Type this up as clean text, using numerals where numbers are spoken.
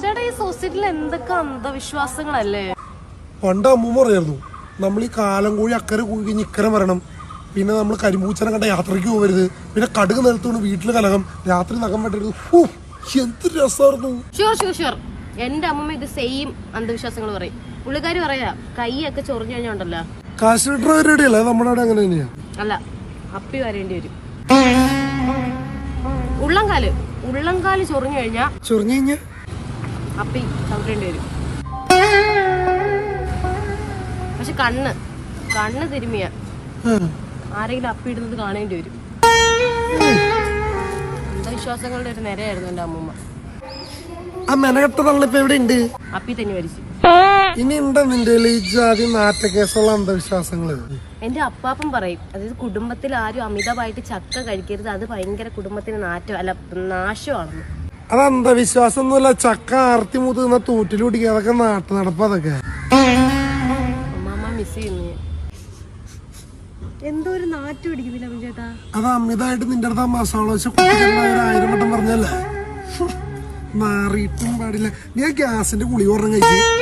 ചേട്ടാ ഈ സൊസൈറ്റിയിൽ എന്തൊക്കെ അന്ധവിശ്വാസങ്ങളല്ലേ. പണ്ട് അമ്മൂമ്മ പറയായിരുന്നു, നമ്മൾ ഈ കാലം കോഴി അക്കരെ കോഴി കഴിഞ്ഞ് ഇക്കരെ വരണം, പിന്നെ നമ്മൾ കരിമ്പൂച്ചനെ കണ്ട യാത്രയ്ക്ക് പോകരുത്, പിന്നെ കടുക് നിലത്തോണ്ട് വീട്ടിൽ കലകം, രാത്രി നഖം വെട്ടരുത്. എന്ത് രസമായിരുന്നു. ഷുവർ എന്റെ അമ്മൂമ്മ ഇത് സെയിം അന്ധവിശ്വാസങ്ങൾ പറയും. പുള്ളിക്കാരി പറയാ കൈയൊക്കെ ചൊറിഞ്ഞു കഴിഞ്ഞോണ്ടല്ലോ കാശ്മീർ പരിപാടിയല്ലേ നമ്മുടെ അവിടെ അങ്ങനെ തന്നെയാ. അല്ല അപ്പി വരേണ്ടി വരും. ഉള്ളംകാല് ചൊറിഞ്ഞു കഴിഞ്ഞാ അപ്പി ചവിട്ടേണ്ടി വരും. പക്ഷെ കണ്ണ് തിരുമിയ ആരെങ്കിലും അപ്പി ഇടുന്നത് കാണേണ്ടി വരും. അന്ധവിശ്വാസങ്ങളുടെ ഒരു നിരയായിരുന്നു എന്റെ അമ്മൂമ്മ. ആ മെനകെട്ട തള്ളിപ്പോ എവിടെ ഉണ്ട്? അപ്പി തന്നെ മരിച്ചു. ഇനി ഉണ്ടോ നിന്റെ ഈ ജാതി നാട്ടക്കേസുള്ള അന്ധവിശ്വാസങ്ങള്? എന്റെ അപ്പാപ്പൻ പറയും, അതായത് കുടുംബത്തിൽ ആരും അമിതമായിട്ട് ചക്ക കഴിക്കരുത്, അത് ഭയങ്കര കുടുംബത്തിന് നാശമാണെന്ന്. അത് അന്ധവിശ്വാസം ഒന്നുമല്ല, ചക്ക ആർത്തി മൂത്ത് നിന്ന തൂറ്റിൽ കുടിക്കുക, അതൊക്കെ നാട്ടു നടപ്പ്. അതൊക്കെ അമ്മാമ്മ മിസ് ചെയ്യുന്നു. എന്തോ ഒരു നാറ്റു പിടിക്കുന്നില്ല ചേട്ടാ. അത് അമിതമായിട്ട് നിന്റെ അടുത്ത് മസാല വെച്ച് 1000 വട്ടം പറഞ്ഞല്ലേ, മാറിയിട്ടും പാടില്ല. ഞാൻ ഗ്യാസിന്റെ ഗുളിക ഒരെണ്ണം കഴിച്ച്